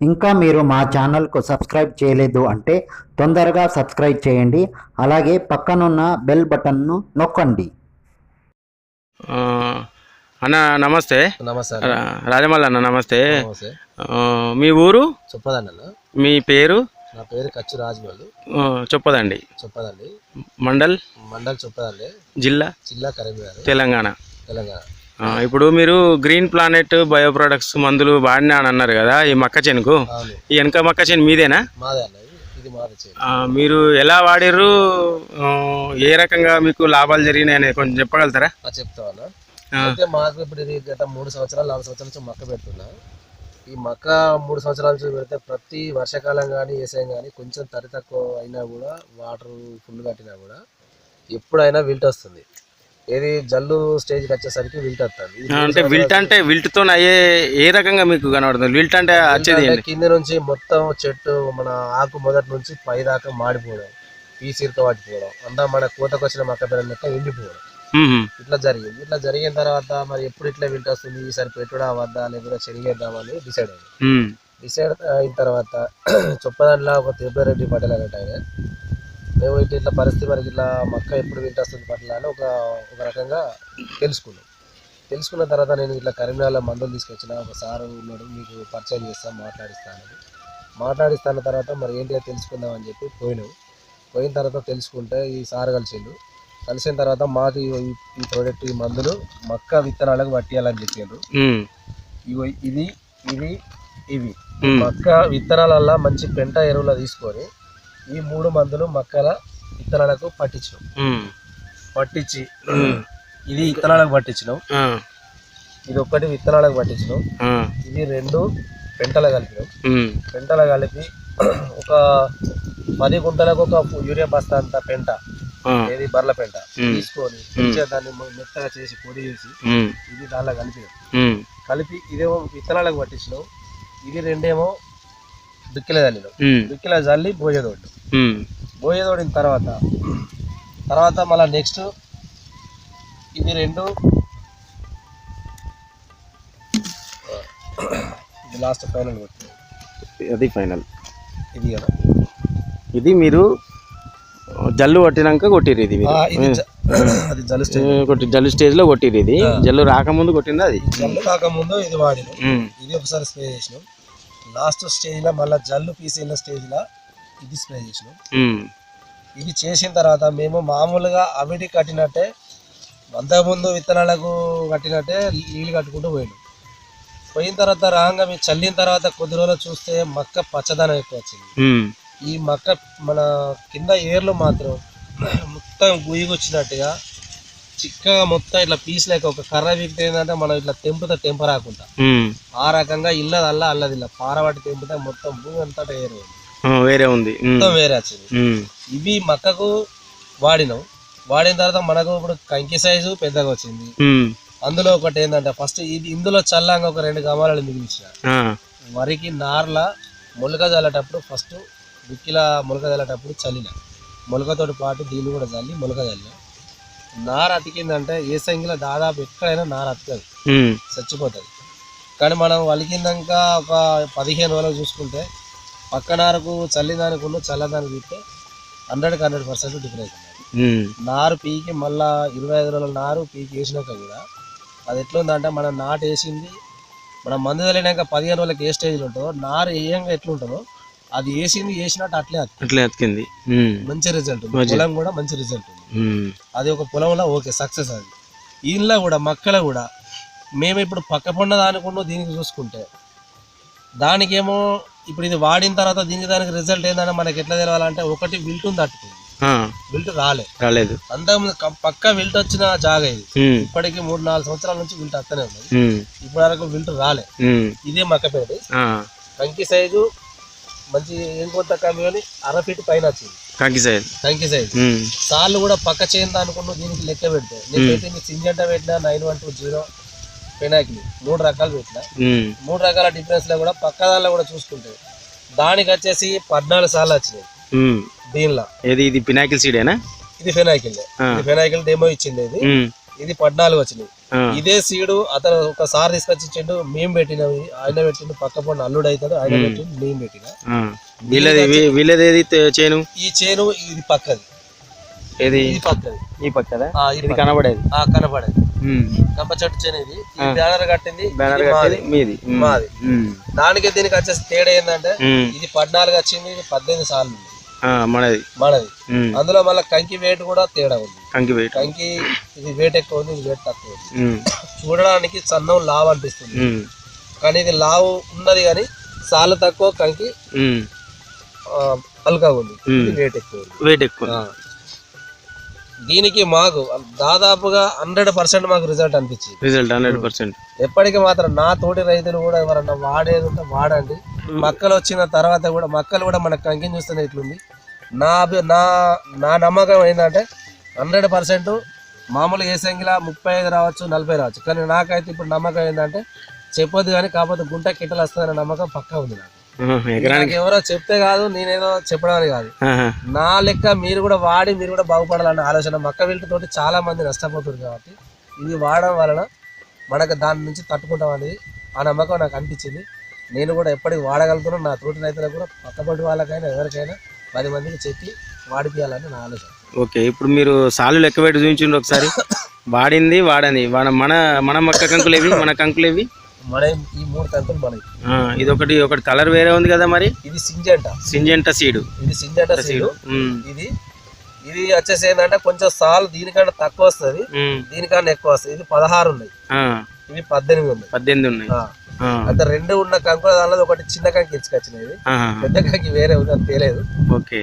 ఇంకా మీరు మా ఛానల్కు సబ్స్క్రైబ్ చేయలేదు అంటే తొందరగా సబ్స్క్రైబ్ చేయండి. అలాగే పక్కనున్న బెల్ బటన్ను నొక్కండి. అన్న నమస్తే. నమస్తే రాజమల్ అన్న నమస్తే. మీ ఊరు చెప్పదండి. మీ పేరు? నా పేరు కచ్చు రాజమల్లు. చెప్పదండి. మండల్ చెప్పదండి. జిల్లా కరీంనగర్, తెలంగాణ. ఇప్పుడు మీరు గ్రీన్ ప్లానెట్ బయో ప్రొడక్ట్స్ మందులు వాడినా అని అన్నారు కదా, ఈ మక్క చేనుకు. ఈ వెనక మక్క చేను మీదేనా? మీరు ఎలా వాడిర్రు, ఏ రకంగా మీకు లాభాలు జరిగినాయని కొంచెం చెప్పగలుగుతారా? చెప్తావా. అయితే మాకు ఇప్పుడు ఇది గత 3 సంవత్సరాలు 4 సంవత్సరాల నుంచి మక్క పెడుతున్నా. ఈ మక్క 3 సంవత్సరాల నుంచి పెడితే ప్రతి వర్షాకాలం కానీ వేసాం కానీ కొంచెం తడి తక్కువ అయినా కూడా వాటర్ ఫుల్ కట్టినా కూడా ఎప్పుడైనా విల్ట్ వస్తుంది. ఏది జల్లు స్టేజ్కి వచ్చేసరికి విల్ట్ వస్తుంది. అంటే విల్ట్ అంటే విల్ట్తో అయ్యే ఏ రకంగా మీకు కనబడుతుంది? విల్ట్ అంటే వచ్చేది కింద నుంచి మొత్తం చెట్టు మన ఆకు మొదటి నుంచి పై దాకా మాడిపోవడం, పీసిరితో పట్టిపోవడం, అంతా మన కోతకు వచ్చిన మక్క పిల్లల లెక్క ఎండిపోవడం ఇట్లా జరిగింది. ఇట్లా జరిగిన తర్వాత మరి ఎప్పుడు ఇట్లా విల్ట్ వస్తుంది, ఈసారి పెట్టుడా వద్దా లేకపోతే చెరిగేద్దామని డిసైడ్ అయిన తర్వాత చొప్పదండ్లా ఒక తిరుపతిరెడ్డి పటేల్ అనేట ఆయన, మేము ఇట్లా పరిస్థితి మనకి ఇట్లా మక్క ఎప్పుడు విల్ట్ వస్తుంది పట్ల అని ఒక రకంగా తెలుసుకున్న తర్వాత నేను ఇట్లా కరీంనగర్లో మందులు తీసుకొచ్చిన ఒక సారు ఉన్నాడు, మీకు పరిచయం చేస్తాను, మాట్లాడిస్తాను తర్వాత మరి ఏంటి తెలుసుకుందామని చెప్పి పోయిన తర్వాత తెలుసుకుంటే ఈ సారు కలిసిన తర్వాత మాకు ఈ ప్రోడక్ట్ ఈ మందులు మక్క విత్తనాలకు పట్టియాలని చెప్పారు. ఇవి మక్క విత్తనాలల్లా మంచి పెంట ఎరువులు తీసుకొని ఈ 3 మందులు మక్కల విత్తనాలకు పట్టించి ఇది విత్తనాలకు పట్టించినాం, ఇది ఒకటి విత్తనాలకు పట్టించినాం, ఇది 2 పెంటలు కలిపి ఒక 10 గుంటలకు ఒక యూరియా బస్తా అంత పెంట, ఏది బర్ల పెంట తీసుకొని దాన్ని మెత్తగా చేసి పొడి చేసి ఇది దానిలో కలిపి ఇదేమో విత్తనాలకు పట్టించినాం, ఇది 2 ఏమో దుక్కిల జల్లి బోయదోడిన తర్వాత మళ్ళీ నెక్స్ట్ ఇది 2 ఇది లాస్ట్ ఫైనల్ అది ఫైనల్ ఇది కదా. ఇది మీరు జల్లు కొట్టినాక కొట్టిరు? ఇది అది జల్లు స్టేజ్ లో కొట్టిరు? ఇది జల్లు రాకముందు కొట్టిందా? అది జల్లు రాకముందు ఇది వాడినాం, ఇది ఒకసారి స్ప్రే చేసినాం. లాస్ట్ స్టేజ్ లో మళ్ళీ జల్లు పీసిన స్టేజ్ లో ఇది స్ప్రే చేసినాం. ఇది చేసిన తర్వాత మేము మామూలుగా అవిటి కట్టినట్టే అంతకుముందు విత్తనాలకు కట్టినట్టే నీళ్ళు కట్టుకుంటూ పోయిన తర్వాత రాగా మేము చల్లిన తర్వాత కొద్ది రోజులు చూస్తే మక్క పచ్చదనం ఎక్కువ వచ్చింది. ఈ మక్క మన కింద ఏర్లు మాత్రం మొత్తం గుయ్యకొచ్చినట్టుగా చిక్కగా మొత్తం ఇట్లా పీస్ లేక ఒక కర్ర వీక్తే ఏంటంటే మనం ఇట్లా తెంప రాకుండా ఆ రకంగా అల్లది పారవాటి తెంపితే మొత్తం భూమి అంతటా వేరే ఉంది, మొత్తం వేరే వచ్చింది. ఇవి మక్కకు వాడిన తర్వాత మనకు ఇప్పుడు కంకి సైజు పెద్దగా వచ్చింది. అందులో ఒకటి ఏంటంటే ఫస్ట్ ఇందులో చల్లంగా ఒక 2 గమాలు మిగిలించిన వరికి నార్ల మొలక చల్లేటప్పుడు ఫస్ట్ దుక్కిలా మొలక చల్లేటప్పుడు చల్లిన మొలకతోటి పాటు దీన్ని కూడా చల్లి మొలక చల్లిన. నార అతికిందంటే ఏ సంఖ్యలో దాదాపు ఎక్కడైనా నార అతికదు, చచ్చిపోతుంది. కానీ మనం వలికిందాక ఒక 15 రోజులు చూసుకుంటే పక్క నారకు చల్లిదానికి చల్లదానికి తీస్తే 100% డిఫరెన్స్ ఉంది. నారు పీకి మళ్ళా 25 రోజుల నారు పీకి వేసినాక కూడా అది ఎట్లుందంటే మనం నాటు వేసింది మనం మందు చల్లినాక 15 రోజులకి ఏ స్టేజ్లో ఉంటుందో నారు వేయంగా ఎట్లుంటుందో అది వేసినట్టు అట్లే అతికింది. మంచి రిజల్ట్ ఉంది, పొలం కూడా మంచి రిజల్ట్ ఉంది. అది ఒక పొలంలో ఓకే సక్సెస్. అది ఇంట్లో కూడా మక్కలో కూడా మేము ఇప్పుడు పక్క పొండ దానికున్న దీనికి చూసుకుంటే దానికేమో ఇప్పుడు ఇది వాడిన తర్వాత దానికి రిజల్ట్ ఏంటంటే మనకి ఎట్లా తెలవాలంటే ఒకటి విల్ట్ ఉంది, తట్టుకుంది విల్ట్ రాలేదు. అంతకుముందు పక్క విల్ట్ వచ్చిన జాగా ఇది ఇప్పటికి 3-4 సంవత్సరాల నుంచి విల్ట్ వస్తూనే ఉన్నది, ఇప్పటి వరకు విల్ట్ రాలే. ఇదే మక్కపేట కంకి సైజు మంచి ఇంకొంత కమ్మి కానీ 1/2 ఫీట్ పైన వచ్చింది కంకి సైజు. సార్లు కూడా పక్క చేయండి అనుకున్న దీనికి లెక్క పెడితే నేను సింజంటా పెట్టినా 9120 పెనాకిల్ 3 రకాలు పెట్టినా 3 రకాల డిఫరెన్స్ లో కూడా పక్క దానిలో కూడా చూసుకుంటే దానికి వచ్చేసి 14 సార్లు వచ్చినాయి. దీనిలో ఇది పినాకిల్ సీడేనా? ఇది ఫెనాకిల్ డెమో ఇచ్చింది. ఇది 14 వచ్చినాయి. ఇదే సీడు అతను ఒకసారి తీసుకొచ్చి ఇచ్చిండు, మేము పెట్టినవి, ఆయన పెట్టిండు, పక్క పొండి అల్లుడు అవుతాడు, ఆయన పెట్టిండు, మేము పెట్టిన. వీళ్ళది ఏది చేను? ఈ చేను ఇది పక్కది, ఏది ఇది పక్కది, ఈ పక్కదా? ఇది కనబడేది, కనబడేది కంప చెట్టు చేను. ఇది బ్యానర్ కట్టింది, మీది మాది. దానికి దీనికి వచ్చేసి తేడా ఏంటంటే ఇది 14 వచ్చింది, ఇది 18 సార్లు మనది. అందులో మళ్ళీ కంకి వెయిట్ కూడా తేడా ఉంది. కంకి ఇది వెయిట్ ఎక్కువ ఉంది, ఇది వెయిట్ తక్కువ ఉంది. చూడడానికి సన్నం లావు అనిపిస్తుంది, కానీ ఇది లావు ఉన్నది కానీ సార్లు తక్కువ, కంకి హల్కా ఉంది, వెయిట్ ఎక్కువ. దీనికి మాకు దాదాపుగా 100% మాకు రిజల్ట్ అనిపించింది. 100%. ఎప్పటికీ మాత్రం నా తోటి రైతులు కూడా ఎవరన్నా వాడేది ఉంటే వాడండి. మక్కలు వచ్చిన తర్వాత కూడా మక్కలు కూడా మన కంకిని చూస్తేనే ఇట్లుంది. నా నమ్మకం ఏంటంటే 100% మామూలుగా ఏ సంఖ్యలో 35 రావచ్చు, 40 రావచ్చు, కానీ నాకైతే ఇప్పుడు నమ్మకం ఏంటంటే చెప్పొద్దు కానీ కాకపోతే గుంట కిట్టలు వస్తుందనే నమ్మకం పక్కా ఉంది నాకు. ఎవరో చెప్తే కాదు, నేనేదో చెప్పడానికి కాదు, నా లెక్క మీరు కూడా వాడి మీరు కూడా బాగుపడాలన్న ఆలోచన. మక్క వీళ్ళతోటి చాలా మంది నష్టపోతుంది కాబట్టి ఇది వాడడం వలన మనకు దాని నుంచి తట్టుకుంటాం అనేది ఆ నమ్మకం నాకు అనిపించింది. నేను కూడా ఎప్పటికి వాడగలుగుతున్నాను. నా తోటి రైతులకు కూడా పక్కపట్టి వాళ్ళకైనా ఎవరికైనా 10 మందికి చెప్పి వాడిపియాలని నా ఆలోచన. ఓకే, ఇప్పుడు మీరు సాలు లెక్క పెట్టి చూపించండి ఒకసారి. వాడింది వాడని మన మక్క కంకులేవి, మన కంకులేవి మన ఈ 3 కంకులు మనకి. ఇది ఒకటి కలర్ వేరే ఉంది కదా మరి. ఇది సింజెంటా సీడు. ఇది సింజెంటా సీడు. ఇది వచ్చేసి ఏంటంటే కొంచెం సాల్ దీనికన్నా తక్కువ వస్తుంది, దీనికన్నా ఎక్కువ వస్తుంది. ఇది 16 ఉన్నాయి, ఇవి 18 ఉన్నాయి. అంటే 2 ఉన్న కంకుల దానిలో ఒకటి చిన్న కంకి ఇచ్చుకొచ్చినది, పెద్ద కంకి వేరే ఉంది, అది తెలియదు. ఓకే,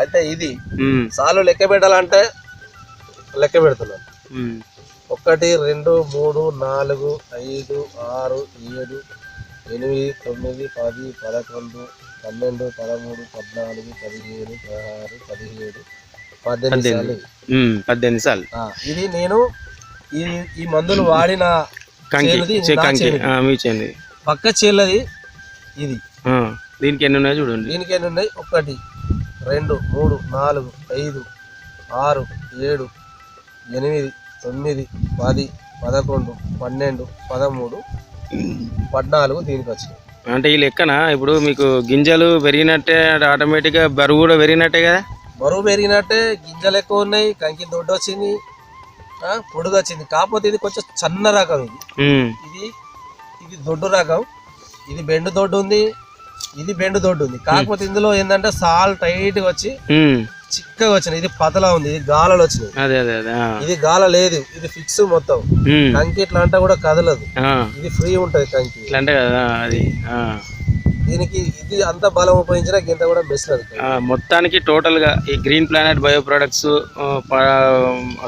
అయితే ఇది సాలు లెక్క పెట్టాలంటే లెక్క పెడుతున్నాను. 1 2 3 4 5 6 7 8 9 10 11 12 13 14 15 16 17 18 సార్లు. ఇది నేను ఈ మందులు వాడిన పక్క చేలది. ఇది దీనికి ఎన్ని ఉన్నాయి చూడండి. దీనికి ఎన్ని ఉన్నాయి? 1 2 3 4 5 6 7 8 9 10 11 12 13 14 దీనికి వచ్చినాయి. అంటే ఈ లెక్కన ఇప్పుడు మీకు గింజలు పెరిగినట్టే ఆటోమేటిక్గా బరువు కూడా పెరిగినట్టే కదా? బరువు పెరిగినట్టే, గింజలు ఎక్కువ ఉన్నాయి, కంకి దొడ్డు వచ్చింది, పొడుగు వచ్చింది. కాకపోతే ఇది కొంచెం సన్న రకం. ఇది దొడ్డు రకం, ఇది బెండు దొడ్డు ఉంది, ఇది బెండు దొడ్డు ఉంది. కాకపోతే ఇందులో ఏంటంటే సాల్ టైట్ గా వచ్చి చిక్కగా వచ్చినాయి. ఇది పతలా ఉంది, ఇది గాలలు వచ్చినాయి. ఇది గాల లేదు, ఇది ఫిక్స్ మొత్తం. కంకి ఇట్లా అంటే కూడా కదలదు, ఇది ఫ్రీ ఉంటది కంకి. దీనికి ఇది అంత బలం ఉపయోగించినా గింత కూడా బెస్ట్. మొత్తానికి టోటల్ గా ఈ గ్రీన్ ప్లానెట్ బయో ప్రొడక్ట్స్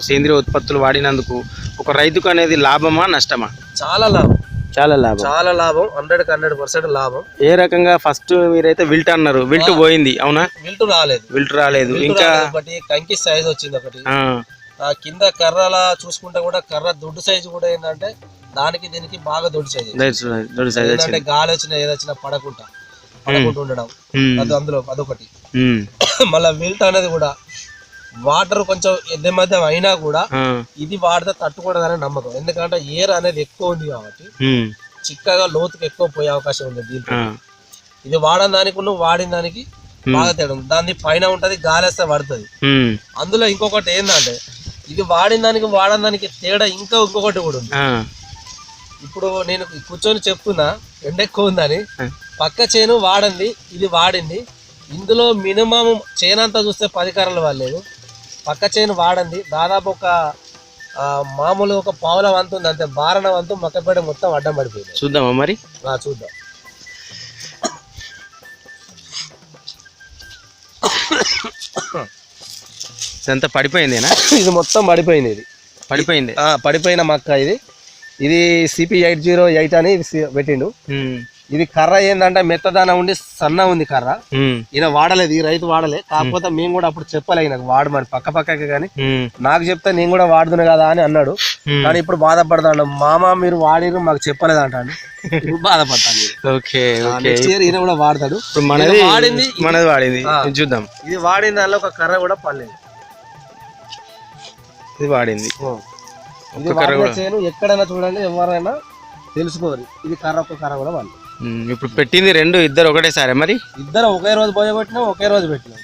సేంద్రియ ఉత్పత్తులు వాడినందుకు ఒక రైతుకు అనేది లాభమా నష్టమా? చాలా లాభం, చాలా లాభం, 100% లాభం. ఏ రకంగా? ఫస్ట్ మీరైతే విల్ట్ అన్నారు, విల్ట్ పోయింది అవునా? విల్ట్ రాలేదు. ఇంకా కంకి సైజ్ వచ్చింది ఒకటి. కింద కర్రల చూసుకుంటే కూడా కర్ర దొడ్డు సైజు కూడా ఏంటంటే దానికి దీనికి బాగా దొడ్డు సైజు. ఏంటంటే గాలి వచ్చినా ఏదొచ్చినా పడకుండా ఉండడం, అది అందులో అదొకటి. మళ్ళా విల్ట్ అనేది కూడా వాటర్ కొంచెం ఎద్ద మధ్య అయినా కూడా ఇది వాడితే తట్టుకూడదనే నమ్మకం. ఎందుకంటే ఎయిర్ అనేది ఎక్కువ ఉంది కాబట్టి చిక్కగా లోతుకి ఎక్కువ పోయే అవకాశం ఉంది దీంట్లో. ఇది వాడని దానికి వాడిన దానికి బాగా తేడా ఉంది. దాన్ని పైన ఉంటది, గాలేస్తే పడుతుంది. అందులో ఇంకొకటి ఏంటంటే ఇది వాడిన దానికి తేడా ఇంకొకటి కూడా ఉంది. ఇప్పుడు నేను కూర్చొని చెప్తున్నా ఎండ ఎక్కువ ఉందని, పక్క చేను వాడండి, ఇది వాడింది. ఇందులో మినిమం చేనంతా చూస్తే 10 కర్రలు వాడలేదు. పక్క చేను వాడండి, దాదాపు ఒక మామూలు ఒక పావుల వంతు ఉంది అంతే, బారణ వంతు మక్కపేట మొత్తం అడ్డం పడిపోయింది. చూద్దామా మరి? చూద్దాం. ఇదంతా పడిపోయిందేనా? ఇది మొత్తం పడిపోయింది. పడిపోయిన మక్క ఇది CP808 అని పెట్టిండు. ఇది కర్ర ఏంటంటే మెత్తదాన ఉండి సన్న ఉంది కర్ర. ఈయన వాడలేదు, ఈ రైతు వాడలే. కాకపోతే మేము కూడా అప్పుడు చెప్పలేదు నాకు వాడమని, పక్కకి. కానీ నాకు చెప్తే నేను కూడా వాడుతున్నా కదా అని అన్నాడు. కానీ ఇప్పుడు బాధపడతాడు, మామ మీరు వాడిరు మాకు చెప్పలేదు అంటాడు. ఇప్పుడు బాధపడతాను. నెక్స్ట్ ఇయర్ ఈయన కూడా వాడతాడు. మనది వాడింది చూద్దాం. ఇది వాడిన దానిలో ఒక కర్ర కూడా పడలేదు. ఇది వాడింది. ఇది వాడిన చేను ఎక్కడైనా చూడండి, ఎవరైనా తెలుసుకోరు ఇది కర్ర, ఒక్క కర్ర కూడా వాళ్ళు. ఇప్పుడు పెట్టింది రెండు ఇద్దరు ఒకటేసారి మరి? ఇద్దరు ఒకే రోజు పోయబెట్టినాం, ఒకే రోజు పెట్టినాం.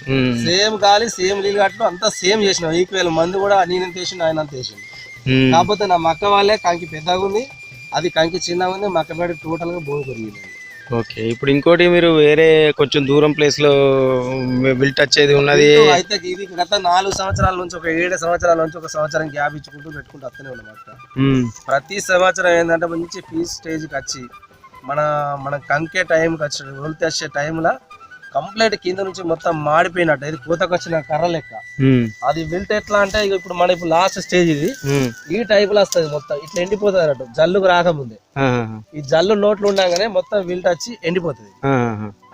సేమ్ గాలి, సేమ్ నీళ్ళు కట్టడం అంతా సేమ్ చేసినాం. ఈక్వల్ మందు కూడా నేనంత వేసిండు, ఆయన అంత వేసిండు. కాకపోతే నా మక్క వాళ్ళే కంకి పెద్దగా ఉంది, అది కంకి చిన్నగా ఉంది. మక్క పెట్టి టోటల్ గా భూమి పెరిగింది. ఓకే. ఇప్పుడు ఇంకోటి మీరు వేరే కొంచెం దూరం ప్లేస్ లో విల్ట్ వచ్చేది ఉన్నది అయితే ఇది గత 4 సంవత్సరాల నుంచి, ఒక 7 సంవత్సరాల నుంచి ఒక సంవత్సరం గ్యాప్ ఇచ్చుకుంటూ పెట్టుకుంటూ వస్తూనే ఉన్నాం. ప్రతి సంవత్సరం ఏంటంటే మంచి పీస్ స్టేజ్కి వచ్చి మన కంకే టైంకి వచ్చి వెళ్తే వచ్చే టైంలో కంప్లీట్ కింద నుంచి మొత్తం మాడిపోయినట్టు, ఇది కోతకు వచ్చిన కర్ర లెక్క. అది విల్ట్ ఎట్లా అంటే ఇప్పుడు మన ఇప్పుడు లాస్ట్ స్టేజ్ ఇది ఈ టైప్ లో వస్తుంది, మొత్తం ఇట్లా ఎండిపోతుంది అన్నట్టు జల్లుకు రాకముందే. ఈ జల్లు నోట్లు ఉండగానే మొత్తం విల్ట్ వచ్చి ఎండిపోతుంది.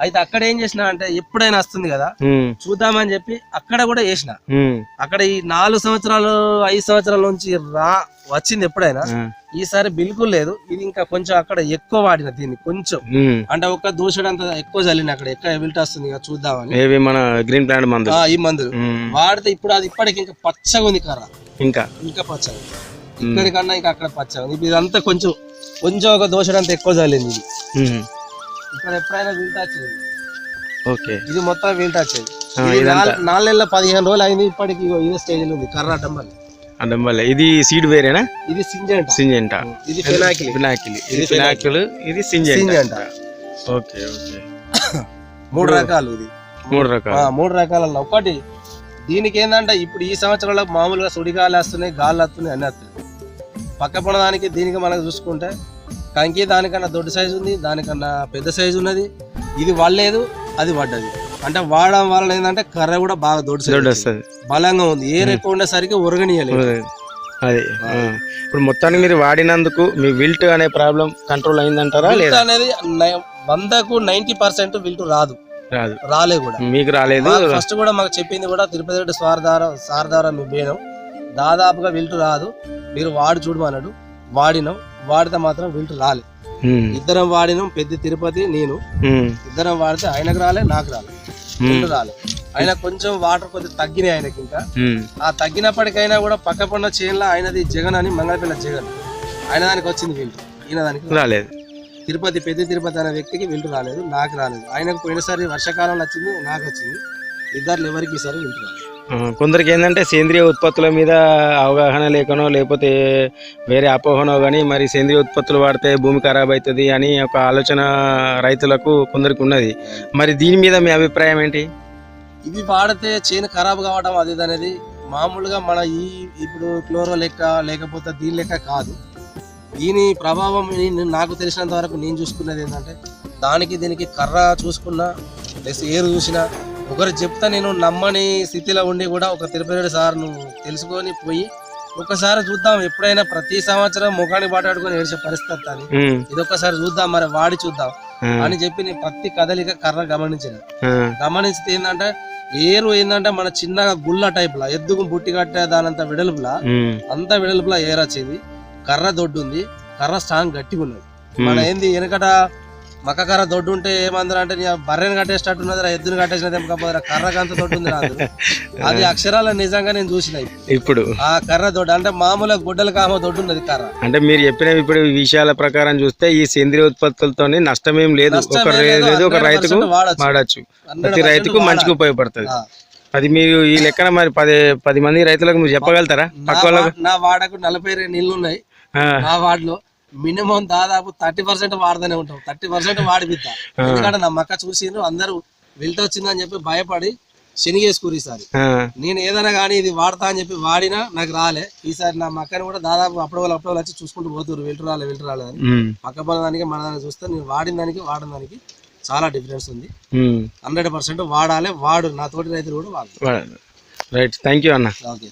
అయితే అక్కడ ఏం చేసిన అంటే ఎప్పుడైనా వస్తుంది కదా చూద్దామని చెప్పి అక్కడ కూడా వేసిన. అక్కడ ఈ 4 సంవత్సరాలు 5 సంవత్సరాల నుంచి వచ్చింది ఎప్పుడైనా, ఈసారి బిల్కుల్ లేదు. ఇది ఇంకా కొంచెం అక్కడ ఎక్కువ వాడిన దీన్ని కొంచెం, అంటే ఒక దోషుడు అంత ఎక్కువ చల్లిన అక్కడ ఎక్కువ విల్ట్ వస్తుంది కదా చూద్దామని మన గ్రీన్ ప్లాంట్ మందు ఈ మందులు వాడితే ఇప్పుడు అది ఇప్పటికి ఇంకా పచ్చగా ఉంది కర్ర, ఇంకా పచ్చగా ఇక్కడికన్నా ఇంకా అక్కడ పచ్చగా ఉంది. ఇదంతా కొంచెం ఒక దోషుడు అంత ఎక్కువ చల్లింది ఇది. ఇక్కడ ఎప్పుడైనా విల్ట్ వచ్చేది. ఓకే. ఇది మొత్తం విల్ట్ వచ్చేది. 4 నెలల 15 రోజులు అయింది, ఇప్పటికి ఇదే స్టేజ్ లో ఉంది కర్ర అడ్డంబల్లి. ఇది సీడ్ వేరేనా? ఇది సింజెంటా, ఇది ఫినాకిలి, ఇది ఫినాకిల్, ఇది సింజెంటా. ఓకే. 3 రకాలు. ఇది 3 రకాల. ఒకటి దీనికి ఏంటంటే ఇప్పుడు ఈ సంవత్సరంలో మామూలుగా సుడిగాలు వస్తున్నాయి, గాలి వస్తున్నాయి, అన్ని వస్తున్నాయి. పక్క పొడదానికి దీనికి మనకు చూసుకుంటే కంకి దానికన్నా దొడ్డు సైజు ఉంది, దానికన్నా పెద్ద సైజు ఉన్నది. ఇది వడలేదు, అది పడ్డది. అంటే వాడడం వల్ల ఏంటంటే కర్ర కూడా బాగా దొడ్డు సైజు బలంగా ఉంది. ఏర్ ఎక్కువ ఉండేసరికి ఉరగనీయలేదు. అదే ఇప్పుడు మొత్తానికి మీరు వాడినందుకు మీ విల్ట్ అనే ప్రాబ్లం కంట్రోల్ అయిందంటారా? విల్ట్ అనేది 100కు 90% విల్ట్ రాలే కూడా. మీకు రాలేదు? ఫస్ట్ కూడా మాకు చెప్పింది కూడా తిరుపతి రెడ్డి సార్ ద్వారా మీ బేనం దాదాపుగా విల్ట్ రాదు, మీరు వాడి చూడమన్నాడు. వాడితే మాత్రం విల్ట్ రాలే. ఇద్దరం వాడినాం, పెద్ద తిరుపతి నేను ఇద్దరం వాడితే ఆయనకు రాలే, నాకు విల్ట్ రాలే. ఆయన కొంచెం వాటర్ కొద్దిగా తగ్గినాయి ఆయనకి. ఇంకా ఆ తగ్గినప్పటికైనా కూడా పక్క పడిన చేనులో ఆయనది జగన్ అని, మంగళపిల్ల జగన్, ఆయన దానికి వచ్చింది విల్ట్, ఈయన దానికి రాలేదు. పెద్ద తిరుపతి అనే వ్యక్తికి విల్ట్ రాలేదు, నాకు రాలేదు. ఆయనకు పోయినసారి వర్షాకాలంలో వచ్చింది, నాకు వచ్చింది. ఇద్దరు ఎవరికి ఈసారి విల్ట్ రాలేదు. కొందరికి ఏంటంటే సేంద్రియ ఉత్పత్తుల మీద అవగాహన లేకనో లేకపోతే వేరే అపోహనో కానీ మరి సేంద్రియ ఉత్పత్తులు వాడితే భూమి ఖరాబ్ అవుతుంది అని ఒక ఆలోచన రైతులకు కొందరికి ఉన్నది. మరి దీని మీద మీ అభిప్రాయం ఏంటి? ఇవి వాడితే చేను ఖరాబ్ కావడం అది అనేది మామూలుగా మన ఇప్పుడు క్లోరో లెక్క లేకపోతే దీని లెక్క కాదు. దీని ప్రభావం నాకు తెలిసినంత వరకు నేను చూసుకున్నది ఏంటంటే దానికి దీనికి కర్ర చూసుకున్నా, ప్లస్ ఏరు చూసినా, ఒకరు చెప్తా నేను నమ్మని స్థితిలో ఉండి కూడా ఒక తిరుపతి సార్ నువ్వు తెలుసుకొని పోయి ఒక్కసారి చూద్దాం, ఎప్పుడైనా ప్రతి సంవత్సరం ముఖానికి పాటాడుకొని ఏడ్చే పరిస్థితి అని, ఇది ఒక్కసారి చూద్దాం, మరి వాడి చూద్దాం అని చెప్పి నేను ప్రతి కదలిక కర్ర గమనించితే ఏంటంటే ఏరు ఏంటంటే మన చిన్నగా గుళ్ళ టైప్ లా ఎద్దుకు బుట్టి కట్టే దానంత వెడల్పులా ఏరు వచ్చేది. కర్ర దొడ్డు ఉంది, కర్ర స్ట్రాంగ్ గట్టిగా ఉన్నది. మన ఏంది వెనకట మక్క కర్ర దొడ్డు ఉంటే ఏమందరూ అంటే బర్రెని కట్టేటట్టు ఉన్నది, ఎద్దుని కట్టేసినది ఏమకపోతే కర్రకంత దొడ్డు ఉంది రాదు. అది అక్షరాల నిజంగా నేను చూసిన. ఇప్పుడు ఆ కర్ర దొడ్డు అంటే మామూలుగా గుడ్డలు కామ దొడ్డు ఉన్నది కర్ర. అంటే మీరు చెప్పిన ఇప్పుడు విషయాల ప్రకారం చూస్తే ఈ సేంద్రియ ఉత్పత్తులతో నష్టమేం లేదు, ఒక రైతుకు వాడచ్చు, ప్రతి రైతుకు మంచిగా ఉపయోగపడుతుంది. అది మీరు ఈ లెక్కన మరి 10 మంది రైతులకు మీరు చెప్పగలుగుతారా? నా వాడకు 42 నీళ్లు ఉన్నాయి. నా వార్డులో మినిమం దాదాపు 30% వాడుతూనే ఉంటాం, 30% వాడిపిద్దాం. ఎందుకంటే నా మక్క చూసిండ్రు, అందరూ విల్ట్ వచ్చిందని చెప్పి భయపడి శనిగేసుకురు. ఈసారి నేను ఏదైనా కానీ ఇది వాడతా అని చెప్పి వాడినా నాకు రాలే. ఈసారి నా మక్కని కూడా దాదాపు అప్పుడు వచ్చి చూసుకుంటూ పోతున్నారు, విల్ట్ రాలే అని. పక్క పొలదానికి మన దానికి చూస్తే నేను వాడిన దానికి చాలా డిఫరెన్స్ ఉంది. 100% వాడాలి. నా తోటి రైతులు కూడా వాడాలి. రైట్, థ్యాంక్ యూ అన్న. ఓకే.